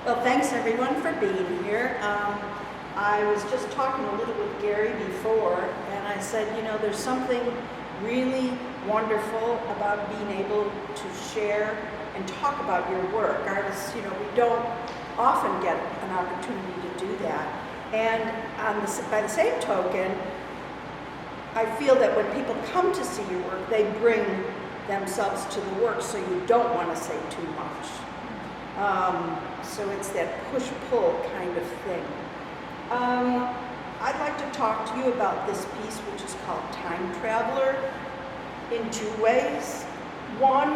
Well, thanks everyone for being here. I was just talking a little with Gary before, and I said, there's something really wonderful about being able to share and talk about your work. Artists, we don't often get an opportunity to do that. And by the same token, I feel that when people come to see your work, they bring themselves to the work, so you don't want to say too much. So it's that push-pull kind of thing. I'd like to talk to you about this piece, which is called Time Traveler, in two ways. One,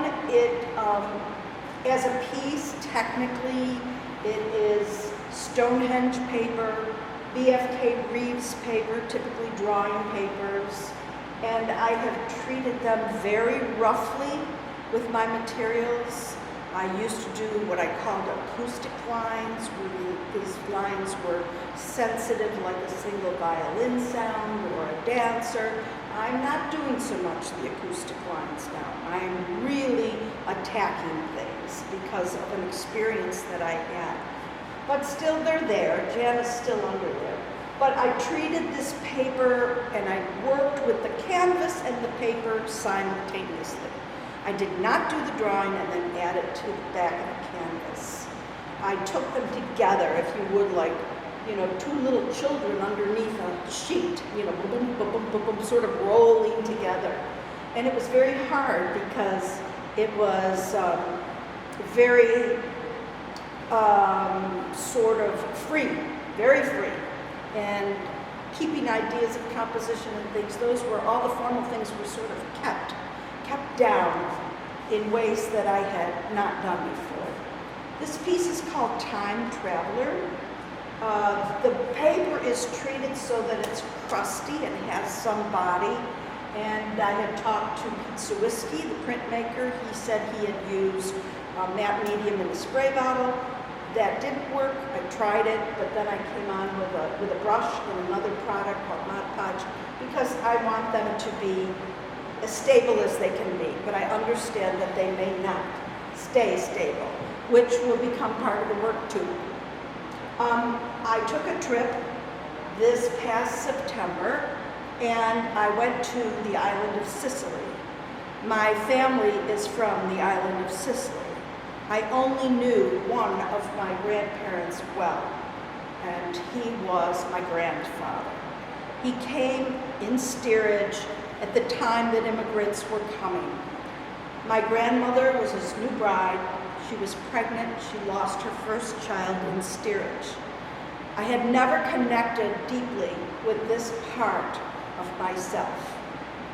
as a piece, technically, it is Stonehenge paper, BFK Reeves paper, typically drawing papers, and I have treated them very roughly with my materials. I used to do what I called acoustic lines, where these lines were sensitive like a single violin sound or a dancer. I'm not doing so much the acoustic lines now. I'm really attacking things because of an experience that I had. But still they're there. Jan is still under there. But I treated this paper and I worked with the canvas and the paper simultaneously. I did not do the drawing and then add it to the back of the canvas. I took them together, if you would, like, two little children underneath a sheet, boom, boom, boom, boom, boom, sort of rolling together. And it was very hard because it was very sort of free, very free. And keeping ideas of composition and things, all the formal things were sort of kept down in ways that I had not done before. This piece is called Time Traveler. The paper is treated so that it's crusty and has some body. And I had talked to Pete Sawisky, the printmaker. He said he had used matte medium in the spray bottle. That didn't work. I tried it, but then I came on with a brush and another product called Mod Podge because I want them to be as stable as they can be, but I understand that they may not stay stable, which will become part of the work too. I took a trip this past September, and I went to the island of Sicily. My family is from the island of Sicily. I only knew one of my grandparents well, and he was my grandfather. He came in steerage at the time that immigrants were coming. My grandmother was his new bride. She was pregnant. She lost her first child in steerage. I had never connected deeply with this part of myself.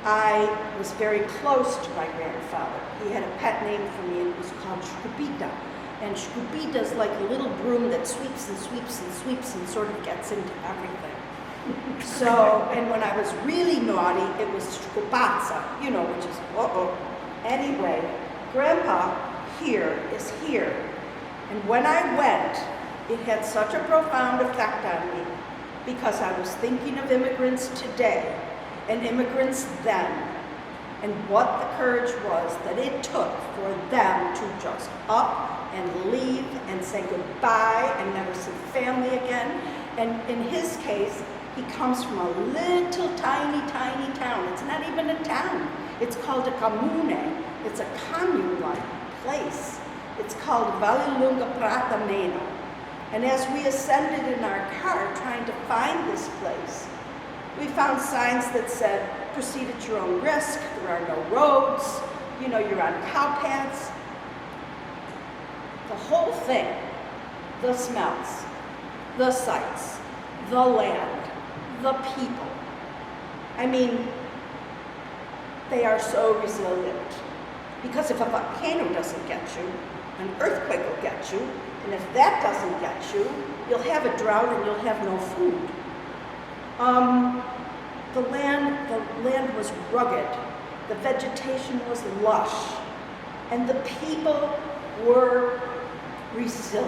I was very close to my grandfather. He had a pet name for me, and it was called Shkubita. And Shkubita is like a little broom that sweeps and sweeps and sweeps and sort of gets into everything. So, and when I was really naughty, it was Shkubatsa, which is, Anyway, Grandpa here is here. And when I went, it had such a profound effect on me because I was thinking of immigrants today and immigrants then, and what the courage was that it took for them to just up and leave and say goodbye and never see family again. And in his case, he comes from a little tiny, tiny town. It's not even a town. It's called a comune. It's a commune-like place. It's called Vallelunga Prata Meno. And as we ascended in our car trying to find this place, we found signs that said, proceed at your own risk, there are no roads, you're on cow paths. The whole thing, the smells, the sights, the land, the people. I mean, they are so resilient. Because if a volcano doesn't get you, an earthquake will get you, and if that doesn't get you, you'll have a drought and you'll have no food. The land was rugged, the vegetation was lush, and the people were resilient.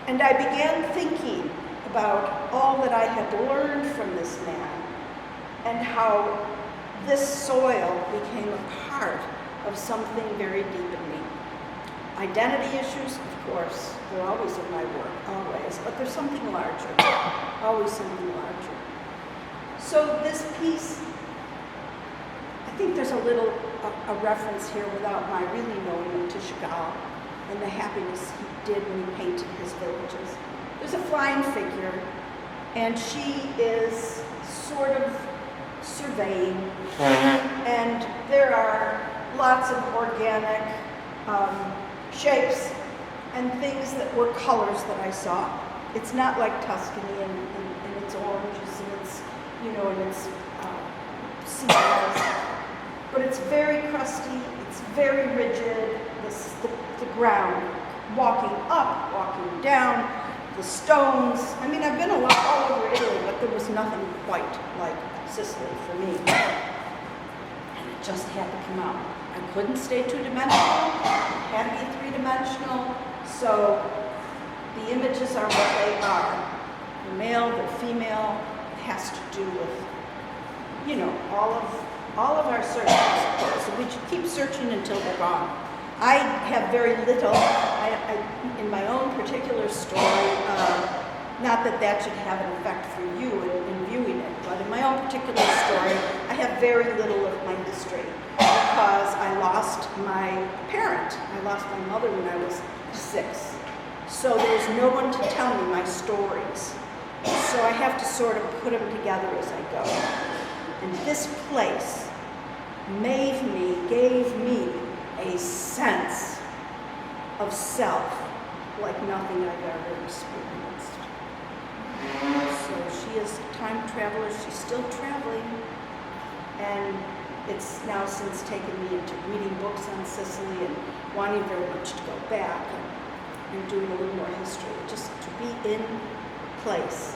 And I began thinking about all that I had learned from this man and how this soil became a part of something very deep in me. Identity issues, of course, they're always in my work, always, but there's something larger, always something larger. So this piece, I think there's a reference here without my really knowing it to Chagall and the happiness he did when he painted his villages. There's a flying figure, and she is sort of surveying, and there are lots of organic shapes and things that were colors that I saw. It's not like Tuscany and its oranges and its, and its seashells, but it's very crusty, it's very rigid, the ground, walking up, walking down, the stones. I mean, I've been all over Italy, but there was nothing quite like Sicily for me. And it just had to come out. I couldn't stay two-dimensional, it had to be three-dimensional, so the images are what they are. The male, the female, it has to do with, all of our searches, of course, and we should keep searching until they're gone. I have very little, in my own particular story, not that that should have an effect for you in viewing it, but in my own particular story, I have very little of my history because I lost my parent. I lost my mother when I was 6. So there's no one to tell me my stories. So I have to sort of put them together as I go. And this place gave me a sense of self like nothing I've ever experienced. So she is a time traveler, she's still traveling, and it's now since taken me into reading books on Sicily and wanting very much to go back and doing a little more history, just to be in place,